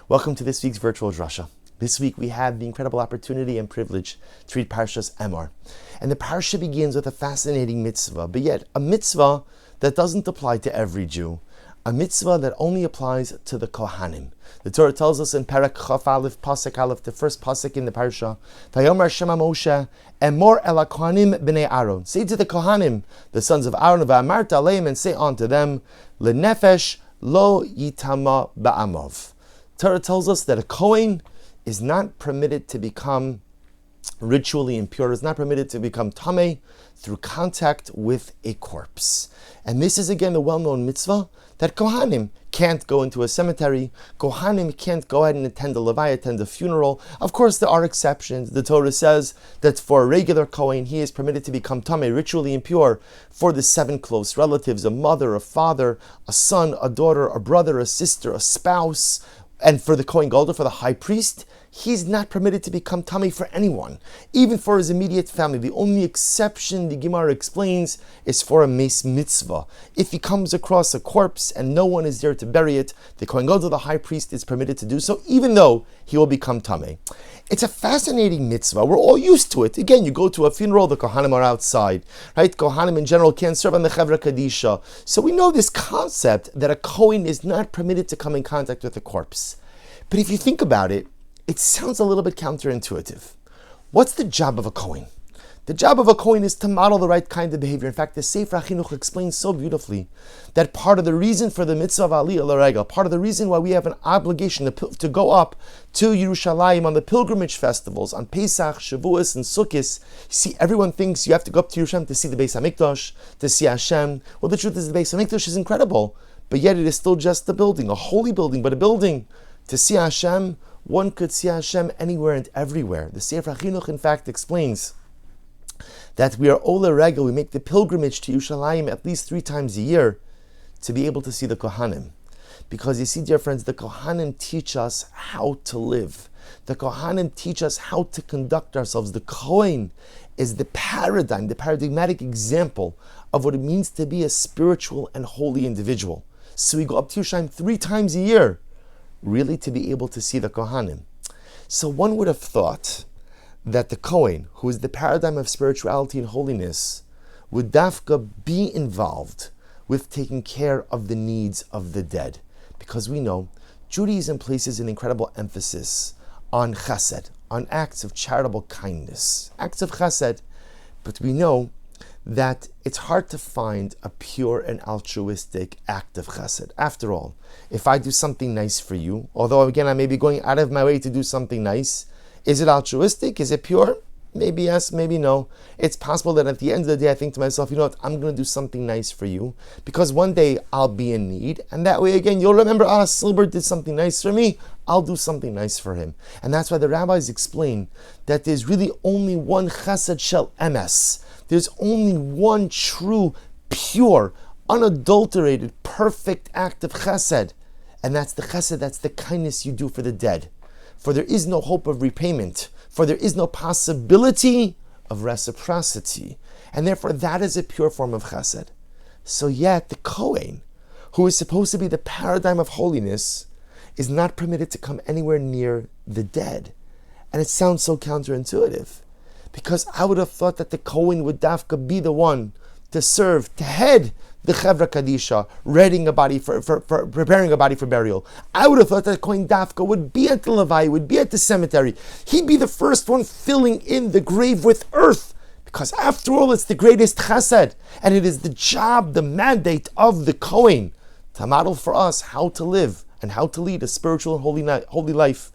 Welcome to this week's virtual Drasha. This week we have the incredible opportunity and privilege to read Parshas Emor. And the parsha begins with a fascinating mitzvah, but yet a mitzvah that doesn't apply to every Jew. A mitzvah that only applies to the Kohanim. The Torah tells us in Perek Chaf Aleph, Pasuk Aleph, the first pasuk in the parsha, Vayomer Shema Moshe, Emor el Kohanim b'nei Aaron. Say to the Kohanim, the sons of Aaron, V'amarta aleim, and say unto them, Lenefesh lo yitama ba'amov. Torah tells us that a Kohen is not permitted to become ritually impure, is not permitted to become tameh through contact with a corpse. And this is again the well-known mitzvah that Kohanim can't go into a cemetery, Kohanim can't go ahead and attend a levaya, attend a funeral. Of course there are exceptions. The Torah says that for a regular Kohen, he is permitted to become tameh, ritually impure, for the 7 close relatives, a mother, a father, a son, a daughter, a brother, a sister, a spouse. And for the Kohen Gadol, for the high priest, he's not permitted to become tameh for anyone, even for his immediate family. The only exception, the Gemara explains, is for a meis mitzvah. If he comes across a corpse and no one is there to bury it, the Kohen Gadol, the high priest, is permitted to do so, even though he will become tameh. It's a fascinating mitzvah. We're all used to it. Again, you go to a funeral, the Kohanim are outside, right? Kohanim in general can't serve on the Chevra Kadisha. So we know this concept that a Kohen is not permitted to come in contact with a corpse. But if you think about it, it sounds a little bit counterintuitive. What's the job of a Kohen? The job of a Kohen is to model the right kind of behavior. In fact, the Sefer HaChinuch explains so beautifully that part of the reason for the mitzvah of Aliyah L'Regel, part of the reason why we have an obligation to go up to Yerushalayim on the pilgrimage festivals, on Pesach, Shavuos, and Sukkot. See, everyone thinks you have to go up to Yerushalayim to see the Beis HaMikdash, to see Hashem. Well, the truth is the Beis HaMikdash is incredible, but yet it is still just a building, a holy building, but a building. To see Hashem, one could see Hashem anywhere and everywhere. The Sefer HaChinuch, in fact, explains that we are Ola Regel, we make the pilgrimage to Yerushalayim at least 3 times a year to be able to see the Kohanim. Because you see, dear friends, the Kohanim teach us how to live. The Kohanim teach us how to conduct ourselves. The Kohen is the paradigm, the paradigmatic example of what it means to be a spiritual and holy individual. So we go up to Yerushalayim 3 times a year, really to be able to see the Kohanim. So one would have thought that the Kohen, who is the paradigm of spirituality and holiness, would dafka be involved with taking care of the needs of the dead. Because we know Judaism places an incredible emphasis on chesed, on acts of charitable kindness, acts of chesed. But we know that it's hard to find a pure and altruistic act of chesed. After all, if I do something nice for you, although again I may be going out of my way to do something nice, is it altruistic? Is it pure? Maybe yes, maybe no. It's possible that at the end of the day I think to myself, you know what, I'm going to do something nice for you because one day I'll be in need, and that way again you'll remember, Silber did something nice for me, I'll do something nice for him. And that's why the rabbis explain that there's really only one chesed shel emes. There's only one true, pure, unadulterated, perfect act of chesed. And that's the chesed, that's the kindness you do for the dead. For there is no hope of repayment. For there is no possibility of reciprocity. And therefore that is a pure form of chesed. So yet the Kohen, who is supposed to be the paradigm of holiness, is not permitted to come anywhere near the dead. And it sounds so counterintuitive. Because I would have thought that the Kohen would dafka be the one to serve, to head the Chevra Kadisha, readying a body for preparing a body for burial. I would have thought that Kohen dafka would be at the levaya, would be at the cemetery. He'd be the first one filling in the grave with earth. Because after all, it's the greatest chesed. And it is the job, the mandate of the Kohen to model for us how to live and how to lead a spiritual and holy life.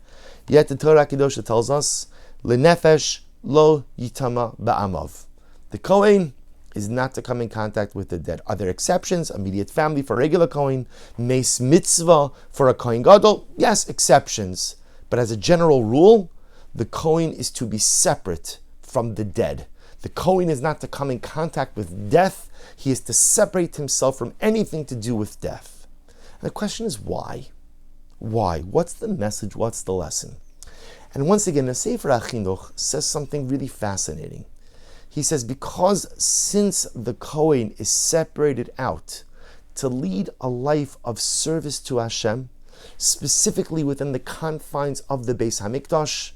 Yet the Torah Kedosha tells us, Lenefesh lo yitama ba'amav. The Kohen is not to come in contact with the dead. Are there exceptions? Immediate family for a regular Kohen, meis mitzvah for a Kohen Gadol? Yes, exceptions. But as a general rule, the Kohen is to be separate from the dead. The Kohen is not to come in contact with death. He is to separate himself from anything to do with death. And the question is why? Why? What's the message? What's the lesson? And once again, the Sefer HaChinuch says something really fascinating. He says, because since the Kohen is separated out to lead a life of service to Hashem, specifically within the confines of the Beis HaMikdash.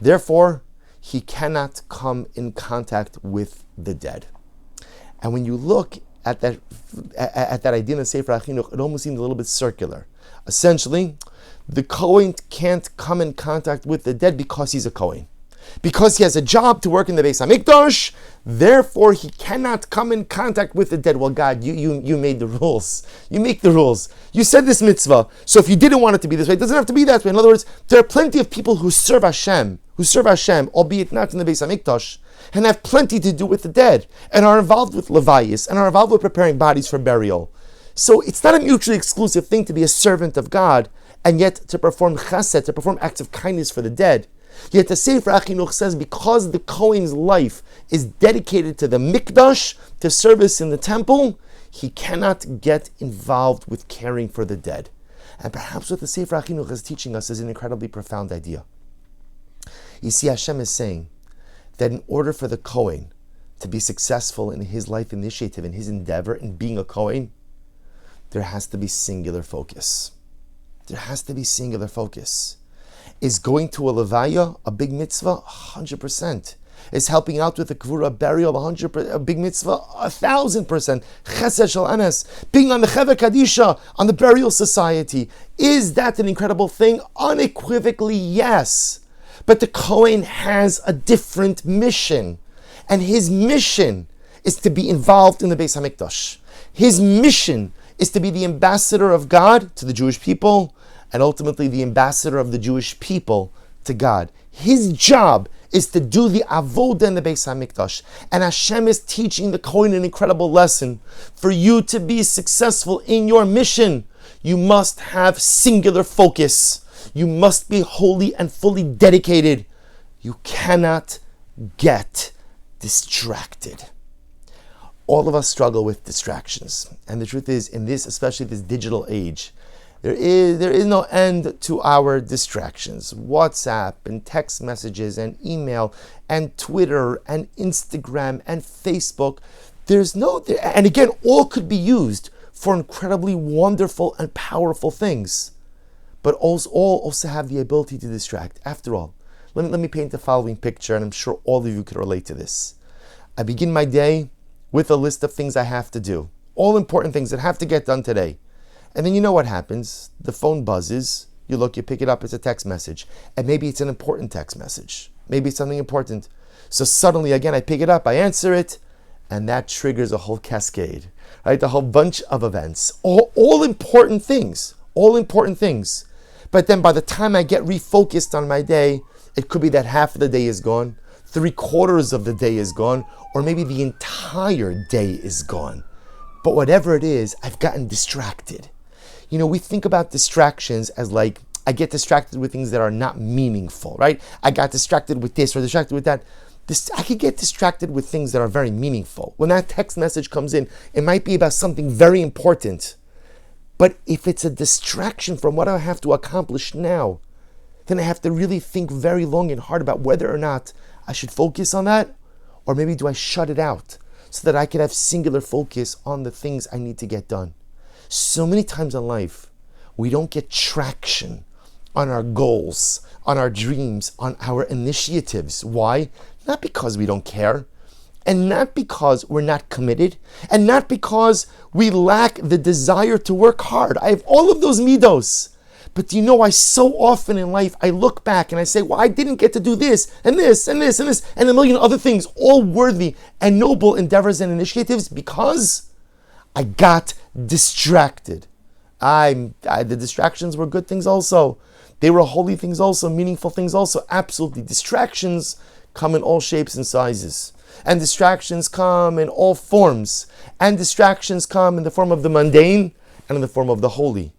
Therefore, he cannot come in contact with the dead. And when you look at that idea in the Sefer HaChinuch, it almost seems a little bit circular. Essentially, the Kohen can't come in contact with the dead because he's a Kohen. Because he has a job to work in the Beis HaMikdash, therefore he cannot come in contact with the dead. Well, God, you made the rules. You make the rules. You said this mitzvah, so if you didn't want it to be this way, it doesn't have to be that way. In other words, there are plenty of people who serve Hashem, albeit not in the Beis HaMikdash, and have plenty to do with the dead, and are involved with levayis, and are involved with preparing bodies for burial. So it's not a mutually exclusive thing to be a servant of God, and yet to perform chesed, to perform acts of kindness for the dead. Yet the Sefer HaChinuch says because the Kohen's life is dedicated to the Mikdash, to service in the temple, he cannot get involved with caring for the dead. And perhaps what the Sefer HaChinuch is teaching us is an incredibly profound idea. You see, Hashem is saying that in order for the Kohen to be successful in his life initiative, in his endeavor, in being a Kohen, there has to be singular focus. There has to be singular focus. Is going to a levaya a big mitzvah? 100%. Is helping out with the kvura burial 100%, a big mitzvah? 1,000%. Chesed shel emes. Being on the Chever Kadisha, on the burial society. Is that an incredible thing? Unequivocally, yes. But the Kohen has a different mission. And his mission is to be involved in the Beis HaMikdash. His mission is to be the ambassador of God to the Jewish people, and ultimately the ambassador of the Jewish people to God. His job is to do the avodah in the Beis HaMikdash. And Hashem is teaching the Kohen an incredible lesson. For you to be successful in your mission, you must have singular focus. You must be wholly and fully dedicated. You cannot get distracted. All of us struggle with distractions. And the truth is, in this, especially this digital age, there is no end to our distractions. WhatsApp and text messages and email and Twitter and Instagram and Facebook. And again, all could be used for incredibly wonderful and powerful things. But all also have the ability to distract. After all, let me paint the following picture, and I'm sure all of you could relate to this. I begin my day with a list of things I have to do. All important things that have to get done today. And then you know what happens. The phone buzzes. You look, you pick it up, it's a text message. And maybe it's an important text message. Maybe it's something important. So suddenly, again, I pick it up, I answer it, and that triggers a whole cascade, right? A whole bunch of events. All important things. All important things. But then by the time I get refocused on my day, it could be that half of the day is gone, 3/4 of the day is gone, or maybe the entire day is gone. But whatever it is, I've gotten distracted. You know, we think about distractions as like, I get distracted with things that are not meaningful, right? I got distracted with this or distracted with that. I could get distracted with things that are very meaningful. When that text message comes in, it might be about something very important. But if it's a distraction from what I have to accomplish now, then I have to really think very long and hard about whether or not I should focus on that, or maybe do I shut it out so that I can have singular focus on the things I need to get done. So many times in life, we don't get traction on our goals, on our dreams, on our initiatives. Why? Not because we don't care, and not because we're not committed, and not because we lack the desire to work hard. I have all of those midos. But do you know why so often in life I look back and I say, well, I didn't get to do this, and this, and this, and this, and a million other things, all worthy and noble endeavors and initiatives, because I got distracted. The distractions were good things also. They were holy things also, meaningful things also. Absolutely. Distractions come in all shapes and sizes. And distractions come in all forms. And distractions come in the form of the mundane and in the form of the holy.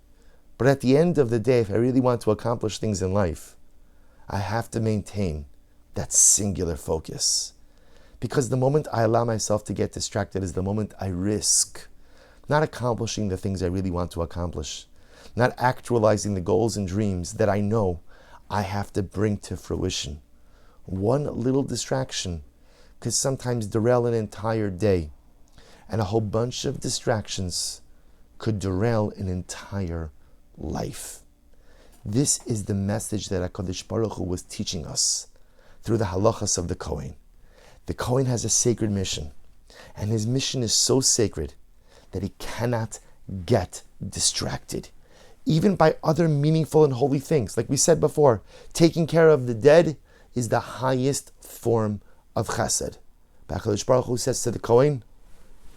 But at the end of the day, if I really want to accomplish things in life, I have to maintain that singular focus. Because the moment I allow myself to get distracted is the moment I risk not accomplishing the things I really want to accomplish, not actualizing the goals and dreams that I know I have to bring to fruition. One little distraction could sometimes derail an entire day, and a whole bunch of distractions could derail an entire life. This is the message that HaKadosh Baruch Hu was teaching us through the halachas of the Kohen. The Kohen has a sacred mission, and his mission is so sacred that he cannot get distracted, even by other meaningful and holy things. Like we said before, taking care of the dead is the highest form of chesed. But HaKadosh Baruch Hu says to the Kohen,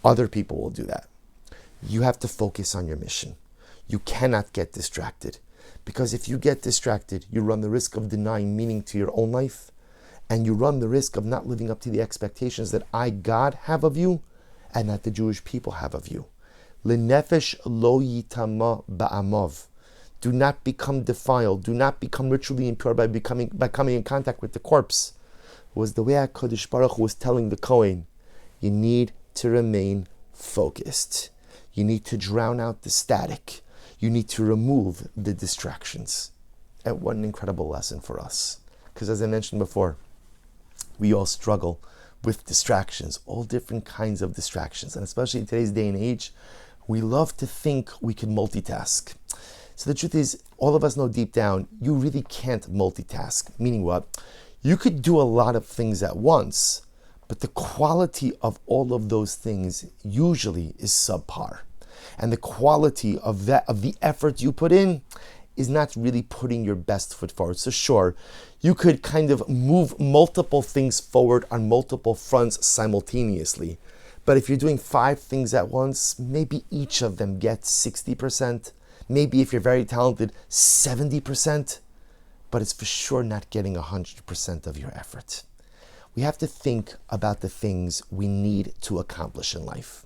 other people will do that. You have to focus on your mission. You cannot get distracted, because if you get distracted, you run the risk of denying meaning to your own life, and you run the risk of not living up to the expectations that I, God, have of you, and that the Jewish people have of you. L'nefesh lo yitama ba'amov. Do not become defiled. Do not become ritually impure by coming in contact with the corpse. It was the way HaKadosh Baruch Hu was telling the Kohen, you need to remain focused. You need to drown out the static. You need to remove the distractions. And what an incredible lesson for us. Because as I mentioned before, we all struggle with distractions, all different kinds of distractions. And especially in today's day and age, we love to think we can multitask. So the truth is, all of us know deep down, you really can't multitask. Meaning what? You could do a lot of things at once, but the quality of all of those things usually is subpar. And the quality of the effort you put in is not really putting your best foot forward. So sure, you could kind of move multiple things forward on multiple fronts simultaneously. But if you're doing 5 things at once, maybe each of them gets 60%. Maybe if you're very talented, 70%. But it's for sure not getting 100% of your effort. We have to think about the things we need to accomplish in life.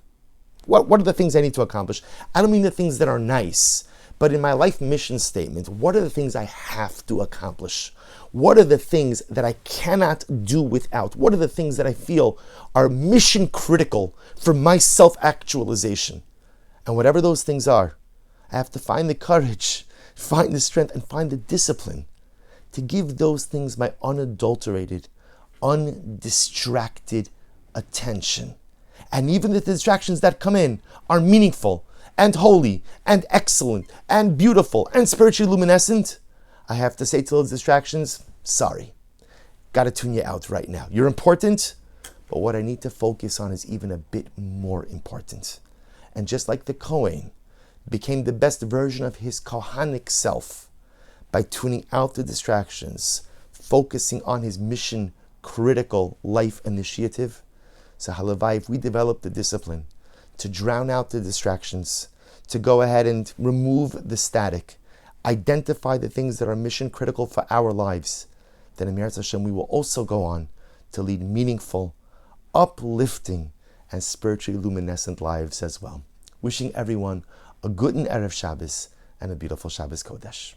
What are the things I need to accomplish? I don't mean the things that are nice, but in my life mission statement, what are the things I have to accomplish? What are the things that I cannot do without? What are the things that I feel are mission critical for my self-actualization? And whatever those things are, I have to find the courage, find the strength, and find the discipline to give those things my unadulterated, undistracted attention. And even the distractions that come in are meaningful and holy and excellent and beautiful and spiritually luminescent. I have to say to those distractions, sorry, got to tune you out right now. You're important, but what I need to focus on is even a bit more important. And just like the Kohen became the best version of his Kohanic self by tuning out the distractions, focusing on his mission critical life initiative, so halavai, if we develop the discipline to drown out the distractions, to go ahead and remove the static, identify the things that are mission critical for our lives, then in Meir Hashem we will also go on to lead meaningful, uplifting, and spiritually luminescent lives as well. Wishing everyone a good and Erev Shabbos and a beautiful Shabbos Kodesh.